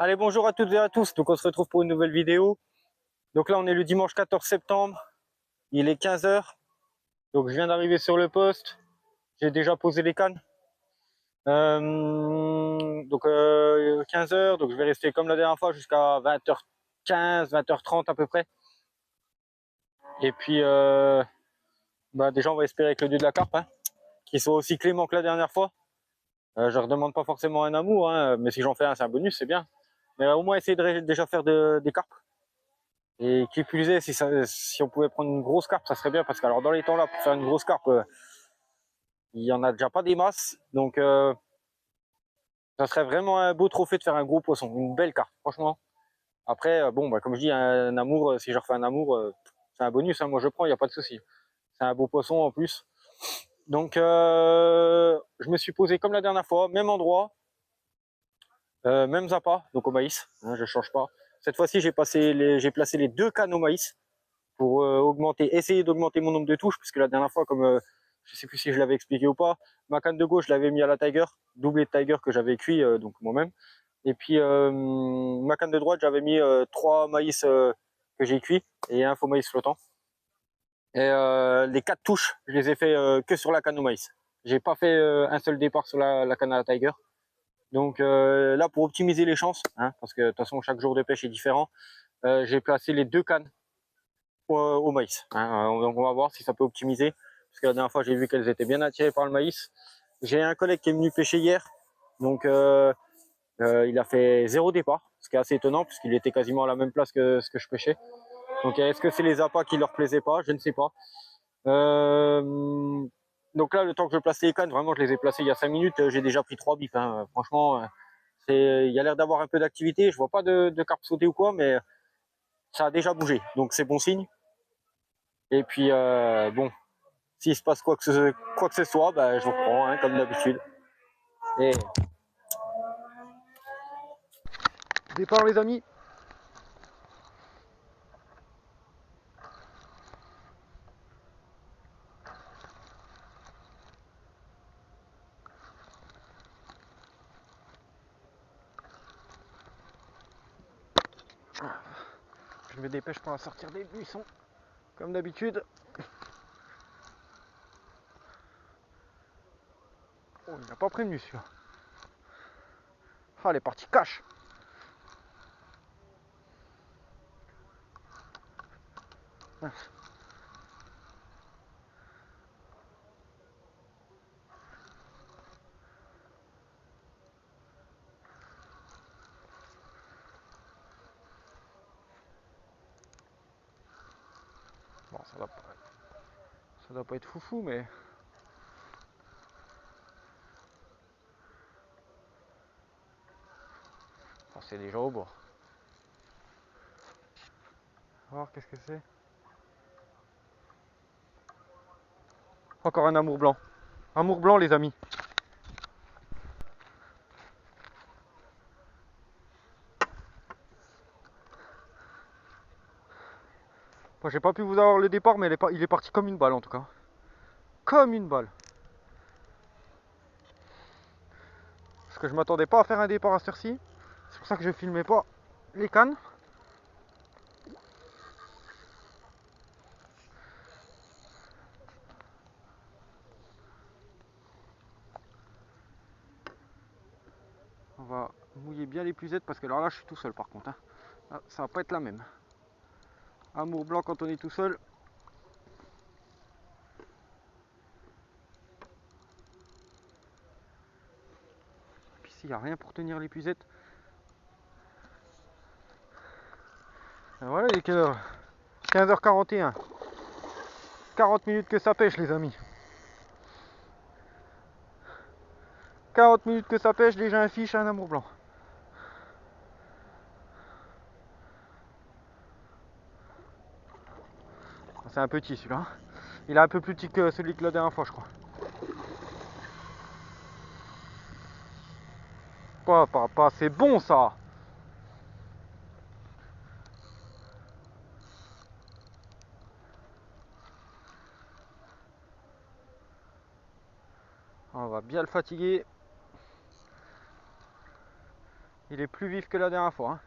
Allez, bonjour à toutes et à tous. Donc, on se retrouve pour une nouvelle vidéo. Donc là, on est le dimanche 14 septembre. Il est 15 h. Donc, je viens d'arriver sur le poste. J'ai déjà posé les cannes. 15 h. Donc, je vais rester comme la dernière fois jusqu'à 20 h 15, 20 h 30 à peu près. Et puis, déjà, on va espérer avec le dieu de la carpe, qu'il soit aussi clément que la dernière fois. Je leur demande pas forcément un amour, mais si j'en fais un, c'est un bonus, c'est bien. Mais au moins, essayer de déjà faire des carpes. Et qui plus est, si on pouvait prendre une grosse carpe, ça serait bien, parce que alors dans les temps là, pour faire une grosse carpe, il y en a déjà pas des masses, donc ça serait vraiment un beau trophée de faire un gros poisson, une belle carpe, franchement. Après, comme je dis, un amour, si je refais un amour, c'est un bonus, moi je prends, il n'y a pas de souci. C'est un beau poisson en plus. Donc je me suis posé comme la dernière fois, même endroit, même appât, donc au maïs, je change pas. Cette fois-ci, j'ai placé les deux cannes au maïs pour essayer d'augmenter mon nombre de touches, puisque la dernière fois, comme je sais plus si je l'avais expliqué ou pas, ma canne de gauche, je l'avais mis à la Tiger, doublé de Tiger que j'avais cuit donc moi-même. Et puis ma canne de droite, j'avais mis 3 maïs que j'ai cuit et un faux maïs flottant. Et les 4 touches, je les ai fait que sur la canne au maïs. J'ai pas fait un seul départ sur la canne à la Tiger. Donc là, pour optimiser les chances, parce que de toute façon chaque jour de pêche est différent, j'ai placé les deux cannes au maïs. Donc on va voir si ça peut optimiser. Parce que la dernière fois, j'ai vu qu'elles étaient bien attirées par le maïs. J'ai un collègue qui est venu pêcher hier. Donc il a fait 0 départ. Ce qui est assez étonnant puisqu'il était quasiment à la même place que ce que je pêchais. Donc est-ce que c'est les appâts qui leur plaisaient pas? Je ne sais pas. Donc là, le temps que je place les cannes, vraiment, je les ai placées il y a 5 minutes. J'ai déjà pris 3 bips. Franchement, il y a l'air d'avoir un peu d'activité. Je vois pas de carpe sauter ou quoi, mais ça a déjà bougé. Donc c'est bon signe. Et puis, s'il se passe quoi que ce soit, je reprends, comme d'habitude. Et départ, les amis. Je me dépêche pour sortir des buissons, comme d'habitude. Oh, il n'a pas prévenu celui-là. Ah, les parties cash. Bon, ça doit pas être foufou, mais oh, c'est déjà au bord. On va voir qu'est-ce que c'est. Encore un amour blanc. Amour blanc, les amis. Moi, j'ai pas pu vous avoir le départ, mais il est parti comme une balle en tout cas. Comme une balle. Parce que je m'attendais pas à faire un départ à cette heure-ci. C'est pour ça que je filmais pas les cannes. On va mouiller bien les puisettes parce que alors là je suis tout seul par contre. Là, ça va pas être la même. Amour blanc quand on est tout seul. Puis ici il n'y a rien pour tenir les puisettes. Et voilà, il est quelle heure? 15 h 41. 40 minutes que ça pêche les amis. 40 minutes que ça pêche, déjà un fiche, un amour blanc. C'est un petit celui-là. Il est un peu plus petit que celui que la dernière fois je crois. Pas, c'est bon ça. On va bien le fatiguer. Il est plus vif que la dernière fois. Hein.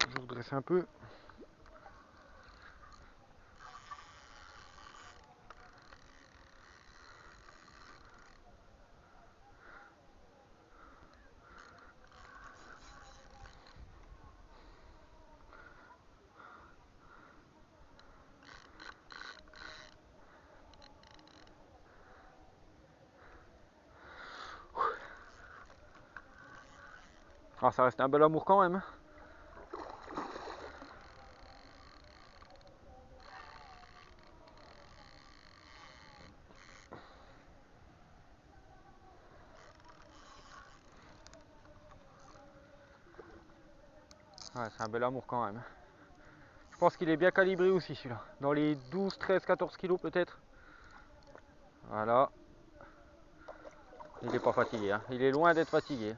Je redresse un peu. Ah, ça reste un bel amour quand même. Ouais, c'est un bel amour quand même. Je pense qu'il est bien calibré aussi celui-là. Dans les 12, 13, 14 kilos peut-être. Voilà. Il n'est pas fatigué. Hein. Il est loin d'être fatigué.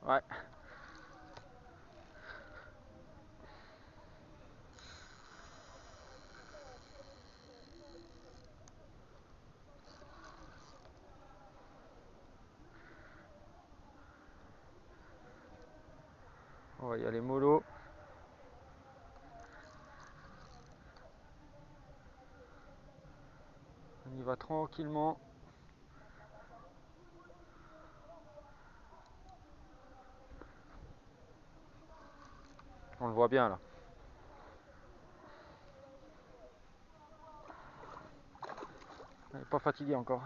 Ouais. On va y aller mollo. On y va tranquillement. On le voit bien là. Il n'est pas fatigué encore.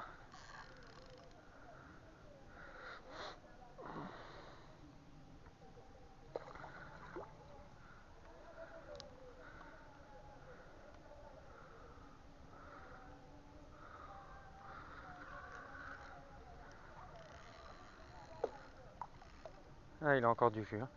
Ah, il a encore du jus. Hein.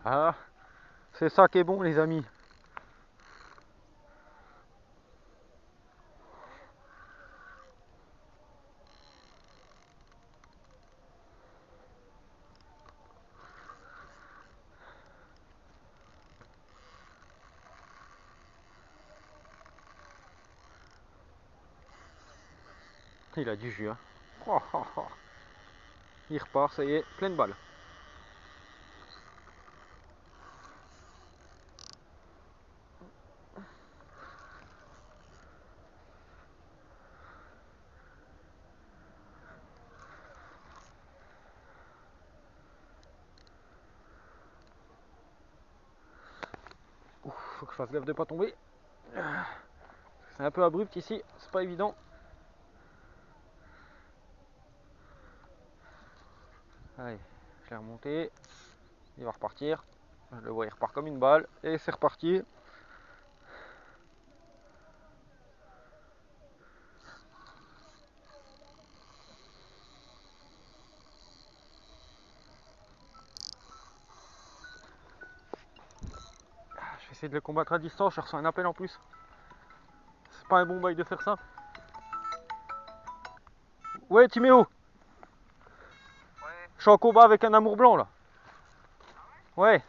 Ah, c'est ça qui est bon les amis. Il a du jus. Hein. Oh, oh, oh. Il repart, ça y est, pleine balle. Ouf, faut que je fasse gaffe de pas tomber. C'est un peu abrupt ici, c'est pas évident. Allez, je l'ai remonté. Il va repartir. Je le vois, il repart comme une balle. Et c'est reparti. Je vais essayer de le combattre à distance. Je reçois un appel en plus. C'est pas un bon bail de faire ça. Ouais, Timéo. Ouais. Je suis en combat avec un amour blanc là. Ouais.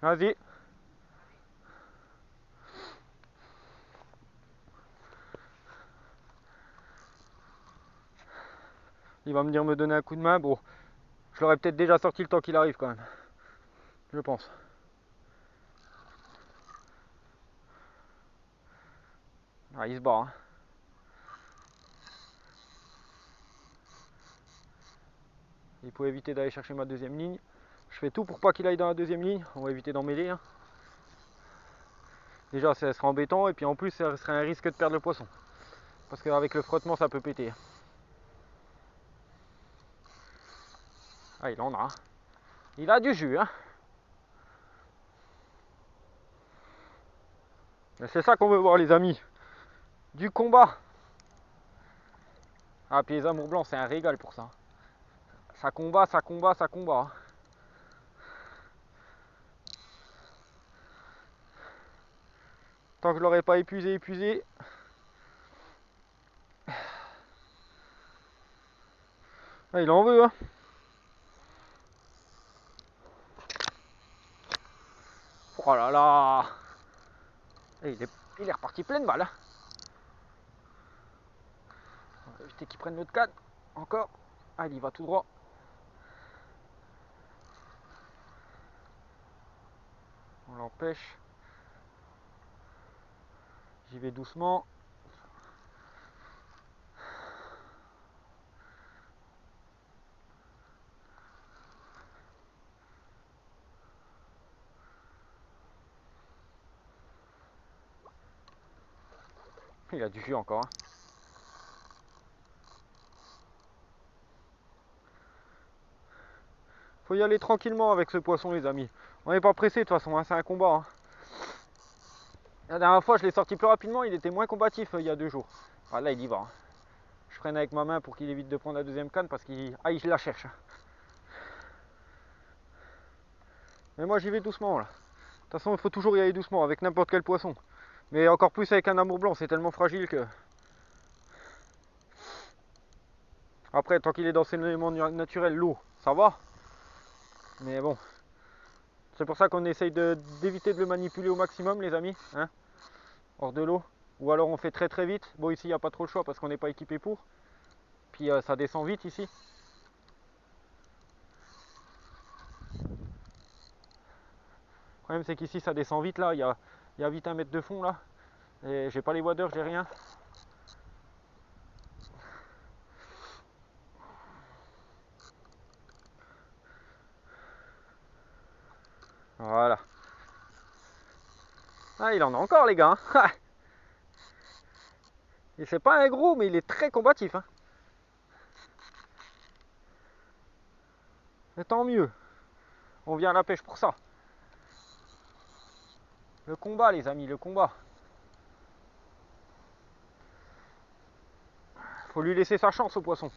Vas-y. Il va venir me donner un coup de main. Bon, je l'aurais peut-être déjà sorti le temps qu'il arrive quand même. Je pense. Ah, il se bat. Hein. Il faut éviter d'aller chercher ma deuxième ligne. Je fais tout pour pas qu'il aille dans la deuxième ligne. On va éviter d'en mêler. Hein. Déjà, ça sera embêtant. Et puis en plus, ça serait un risque de perdre le poisson. Parce qu'avec le frottement, ça peut péter. Ah, il en a. Il a du jus. Hein. C'est ça qu'on veut voir, les amis. Du combat. Ah, puis les amours blancs, c'est un régal pour ça. Ça combat, ça combat, ça combat. Tant que je l'aurais pas épuisé. Ah, il en veut, hein. Oh là là. Et il est reparti plein de balles, hein. On va éviter qu'il prenne notre canne. Encore. Ah, il y va tout droit. On l'empêche. J'y vais doucement. Il a du jus encore, hein. Faut y aller tranquillement avec ce poisson, les amis. On n'est pas pressé de toute façon, hein, c'est un combat, hein. La dernière fois, je l'ai sorti plus rapidement, il était moins combatif il y a 2 jours. Ah, là, il y va, hein. Je freine avec ma main pour qu'il évite de prendre la deuxième canne parce qu'il il la cherche, hein. Mais moi, j'y vais doucement, là. De toute façon, il faut toujours y aller doucement avec n'importe quel poisson. Mais encore plus avec un amour blanc, c'est tellement fragile que... Après, tant qu'il est dans ses éléments naturels, l'eau, ça va. Mais bon, c'est pour ça qu'on essaye d'éviter de le manipuler au maximum, les amis, hein, hors de l'eau. Ou alors on fait très vite. Bon, ici, il n'y a pas trop le choix parce qu'on n'est pas équipé pour. Puis ça descend vite ici. Le problème, c'est qu'ici, ça descend vite, là. Il y a vite 1 mètre de fond, là. Et j'ai pas les waders, j'ai rien. Voilà. Ah, il en a encore, les gars, hein. Et c'est pas un gros, mais il est très combatif, hein. Et tant mieux. On vient à la pêche pour ça. Le combat, les amis, le combat. Faut lui laisser sa chance au poisson.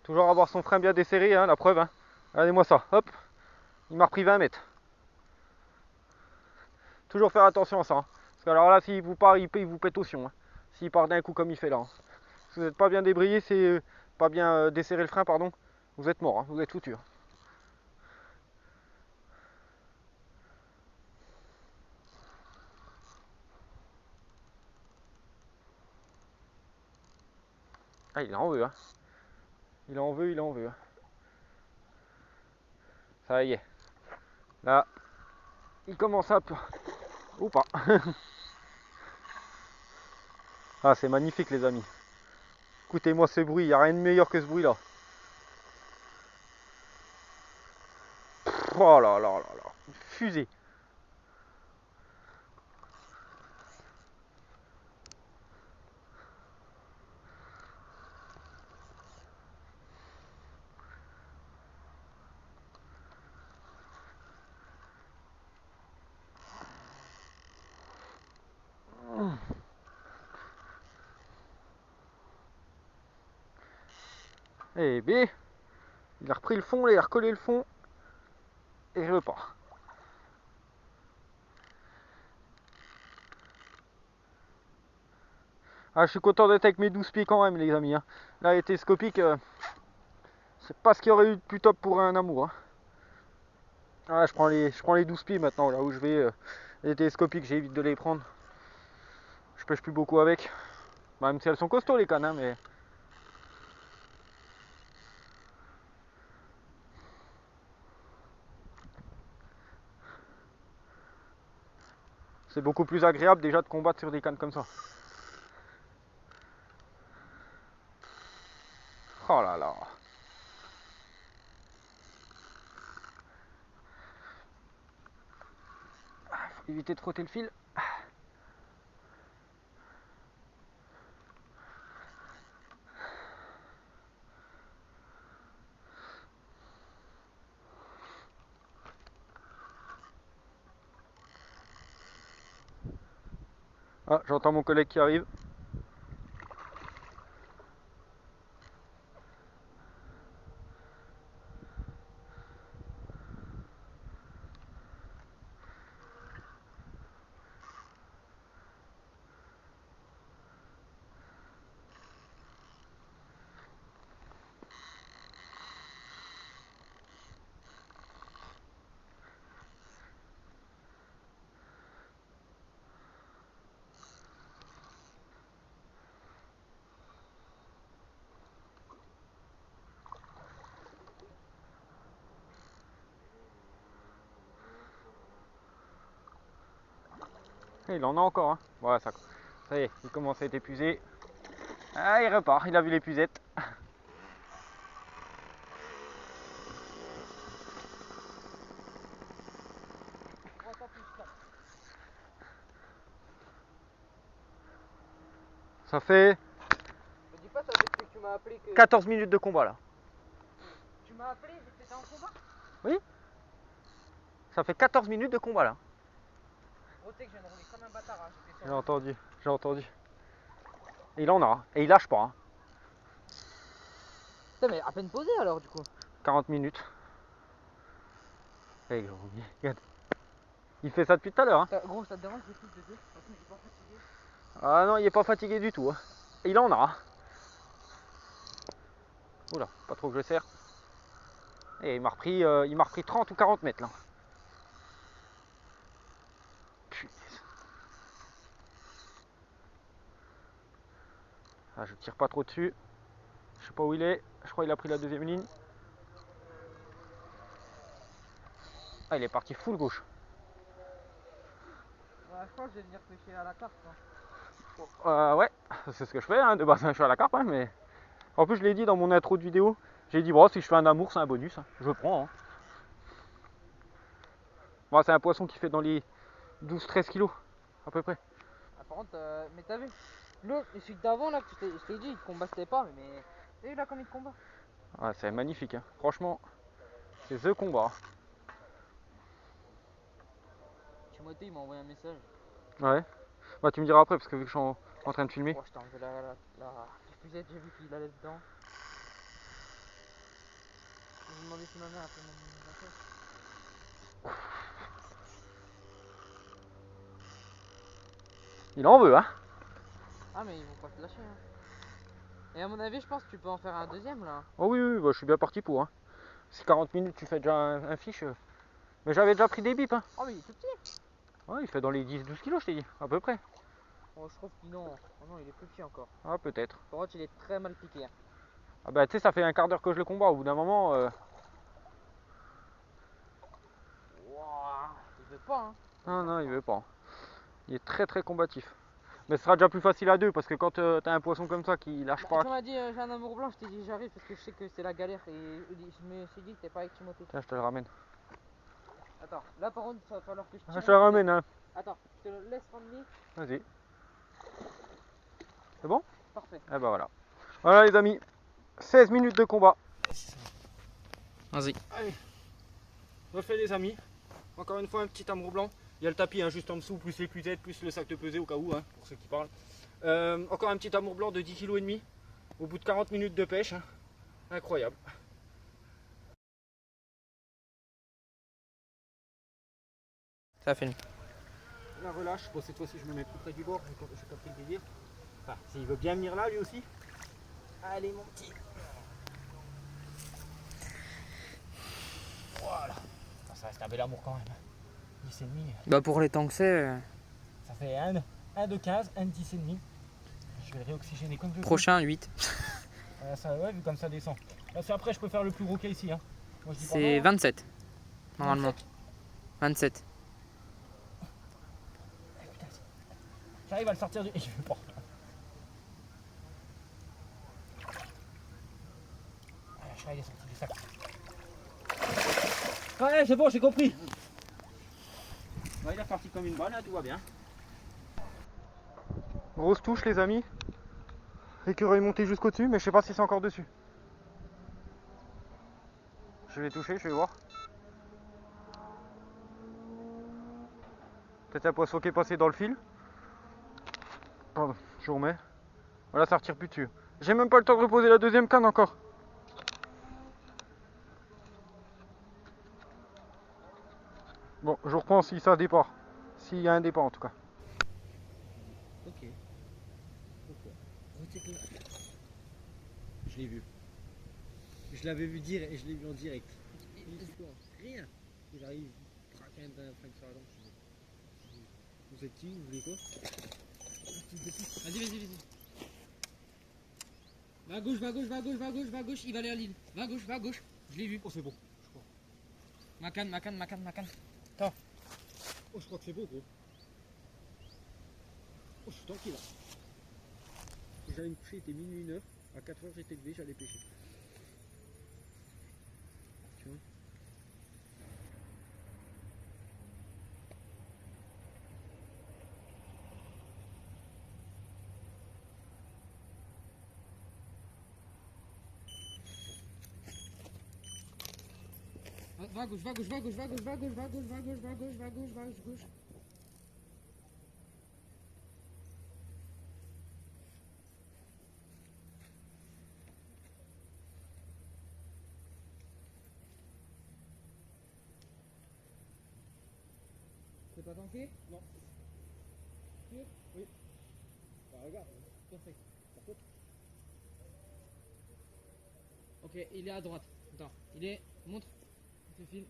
Toujours avoir son frein bien desserré, hein, la preuve, hein. Regardez-moi ça, hop. Il m'a repris 20 mètres. Toujours faire attention à ça, hein. Parce que alors là, s'il vous part, il vous pète au sion, hein. S'il part d'un coup comme il fait là, hein. Si vous n'êtes pas bien débrayé, c'est pas bien desserré le frein, pardon, vous êtes mort, hein, vous êtes foutu, hein. Ah, il en veut, hein. Il en veut, hein. Ça y est. Là, il commence à... Ou pas. Ah, c'est magnifique, les amis. Écoutez-moi ce bruit, il n'y a rien de meilleur que ce bruit-là. Oh là là là là. Une fusée. Et B, il a repris le fond, il a recollé le fond. Et je repars. Ah, je suis content d'être avec mes 12 pieds quand même, les amis, hein. Là, les télescopiques, c'est pas ce qu'il y aurait eu de plus top pour un amour, hein. Ah, je prends les 12 pieds maintenant, là où je vais. Les télescopiques, j'évite de les prendre. Je pêche plus beaucoup avec. Bah, même si elles sont costauds, les cannes, hein, mais... C'est beaucoup plus agréable déjà de combattre sur des cannes comme ça. Oh là là. Faut éviter de frotter le fil. Ah, j'entends mon collègue qui arrive. Il en a encore. Hein. Voilà, ça y est, il commence à être épuisé. Ah, il repart, il a vu l'épuisette. Ça fait... Me dis pas ça depuis que tu m'as appelé que... 14 minutes de combat là. Tu m'as appelé et que t'étais en combat? Oui. Ça fait 14 minutes de combat là. Gros, tu sais que je viens de rouler comme un bâtard. Hein. J'ai entendu, j'ai entendu. Et il en a, et il lâche pas. Hein. Putain, mais à peine posé alors du coup. 40 minutes. Hey, gros, regarde. Il fait ça depuis tout à l'heure. Hein. Gros, ça te dérange de plus de deux? De toute façon, il est pas fatigué. Ah non, il est pas fatigué du tout. Hein. Et il en a. Oula, pas trop que je serre. Et il m'a repris 30 ou 40 mètres là. Putain. Ah, je tire pas trop dessus. Je sais pas où il est. Je crois qu'il a pris la deuxième ligne. Ah, il est parti full gauche. Ouais, je crois que je vais venir pêcher à la carte. Ouais, c'est ce que je fais. Hein. De base, je suis à la carpe, hein, mais en plus, je l'ai dit dans mon intro de vidéo. J'ai dit, bon, si je fais un amour, c'est un bonus. Hein. Je prends. Hein. Bon, c'est un poisson qui fait dans les 12-13 kilos, à peu près. Ah, par contre, mais t'as vu, celui d'avant là, que je t'ai dit, il combattait pas, mais t'as vu là comme il combat? Ouais, c'est magnifique. Hein. Franchement, c'est The Combat. Timothée, il m'a envoyé un message. Ouais. Bah, tu me diras après, parce que vu que je suis en train de filmer. Oh, je t'ai enlevé la diffusette, j'ai vu qu'il allait dedans. Je me demandais si ma mère a fait mon affaire. Il en veut, hein. Ah, mais ils vont pas te lâcher. Hein. Et à mon avis, je pense que tu peux en faire un deuxième là. Oh oui, oui, bah, je suis bien parti pour. Hein. Si 40 minutes, tu fais déjà un fiche. Mais j'avais déjà pris des bips. Hein. Oh, mais il est tout petit. Ouais, il fait dans les 10-12 kilos, je t'ai dit, à peu près. Oh, je trouve qu'il non. Oh non, il est plus petit encore. Ah, peut-être. Par contre, il est très mal piqué. Hein. Ah bah, tu sais, ça fait un quart d'heure que je le combat. Au bout d'un moment. Wouah, il veut pas. Hein. Non, non, il veut pas. Il est très très combatif. Mais ce sera déjà plus facile à deux parce que quand t'as un poisson comme ça qui lâche pas. Tu m'as dit j'ai un amour blanc, je t'ai dit j'arrive parce que je sais que c'est la galère et je me suis dit que t'es pas avec Timothée. Tiens, je te le ramène. Attends, là par contre, il va falloir que je tire. Ah, je te le ramène, hein. Attends, je te le laisse ramener. Vas-y. C'est bon? Parfait. Et bah voilà. Voilà les amis. 16 minutes de combat. Vas-y. Allez. Refait les amis. Encore une fois un petit amour blanc. Il y a le tapis hein, juste en dessous, plus l'épuisette, plus le sac de pesée au cas où, hein, pour ceux qui parlent. Encore un petit amour blanc de 10,5 kg au bout de 40 minutes de pêche. Hein. Incroyable. Ça filme. La relâche. Bon, cette fois-ci, je me mets plus près du bord. Je n'ai pas pris le délire. Enfin, s'il veut bien venir là, lui aussi. Allez, mon petit. Voilà. Ça reste un bel amour quand même. 10,5. Bah pour les temps que c'est. Ça fait un de 15, un de 10,5. Je vais le réoxygéner comme je veux. Prochain 8. Ça, ouais, vu comme ça descend. Là, c'est après, je peux faire le plus gros qu'il y a ici. Hein. Moi, je dis C'est pas 27. Normalement. 27. J'arrive à le sortir du. Je veux pas. Il est sorti du sac. Ouais, c'est bon, j'ai compris. Ouais, il est reparti comme une balle, hein, tout va bien. Grosse touche, les amis. L'écureuil monté jusqu'au dessus, mais je sais pas si c'est encore dessus. Je vais toucher, je vais voir. Peut-être un poisson qui est passé dans le fil. Pardon, je remets. Voilà, ça retire plus dessus. J'ai même pas le temps de reposer la deuxième canne encore. Bon, je reprends si ça départ. S'il y a un départ en tout cas. Ok. Je l'ai vu. Je l'avais vu dire et je l'ai vu en direct. Rien. J'arrive, traquer un flingue sur la dent. Vous êtes qui? Vous voulez quoi? Vas-y, vas-y, vas-y. Va à gauche, va à gauche, va à gauche, va à gauche, va à gauche, il va aller à l'île. Va à gauche, va à gauche. Je l'ai vu. Oh, c'est bon. Ma canne. Attends. Oh, je crois que c'est beau, gros. je suis tranquille là. J'allais me coucher, il était minuit 9. À 4 heures j'étais levé, j'allais pêcher. Tu vois. Va à gauche, va à gauche, va à gauche, va à gauche, va à gauche, va à gauche, va à gauche, va à gauche, va à gauche, va à gauche. C'est pas tanké? Non. Sûr? Oui. Bah regarde, perfect. Par contre. Ok, il est à droite. Attends, il est. Montre. Je te file.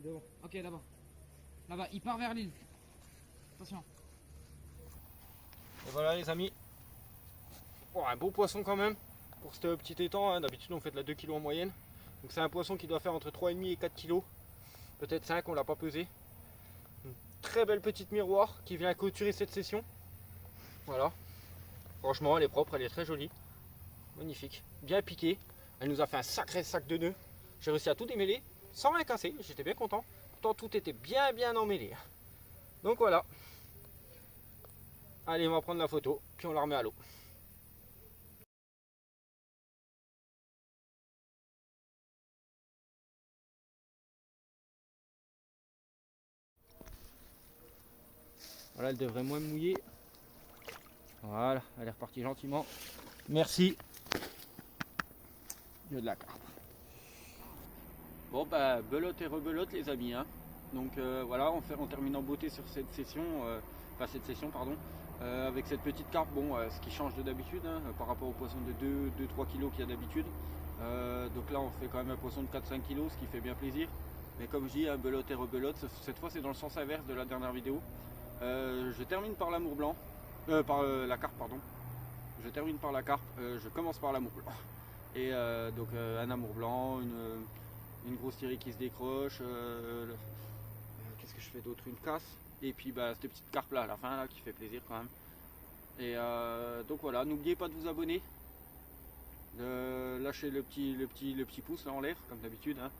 Devant. Ok, là-bas. Là-bas, il part vers l'île. Attention. Et voilà les amis. Oh, un beau poisson quand même pour ce petit étang. Hein. D'habitude on fait de la 2 kg en moyenne. Donc c'est un poisson qui doit faire entre 3,5 et 4 kg. Peut-être 5, on l'a pas pesé. Une très belle petite miroir qui vient clôturer cette session. Voilà. Franchement elle est propre, elle est très jolie. Magnifique. Bien piquée. Elle nous a fait un sacré sac de nœuds. J'ai réussi à tout démêler sans rien casser. J'étais bien content. Pourtant tout était bien emmêlé. Donc voilà. Allez, on va prendre la photo, puis on la remet à l'eau. Voilà, elle devrait moins mouiller. Voilà, elle est repartie gentiment. Merci. Il y a de la carpe. Bon bah belote et rebelote les amis. Hein. Donc voilà, on termine en beauté sur cette session, avec cette petite carpe. Bon, ce qui change de d'habitude hein, par rapport au poisson de 2-3 kg qu'il y a d'habitude. Donc là on fait quand même un poisson de 4-5 kg, ce qui fait bien plaisir. Mais comme je dis, hein, belote et rebelote, cette fois c'est dans le sens inverse de la dernière vidéo. Je termine par l'amour blanc, la carpe pardon. Je termine par la carpe, je commence par l'amour blanc. Et donc un amour blanc, une grosse tirée qui se décroche, qu'est-ce que je fais d'autre, une casse, et puis bah, cette petite carpe là à la fin là, qui fait plaisir quand même. Et donc voilà, n'oubliez pas de vous abonner, de lâcher le petit pouce là en l'air comme d'habitude, hein.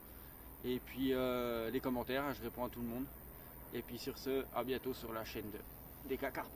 Et puis les commentaires, hein, je réponds à tout le monde. Et puis sur ce, à bientôt sur la chaîne des Carpes.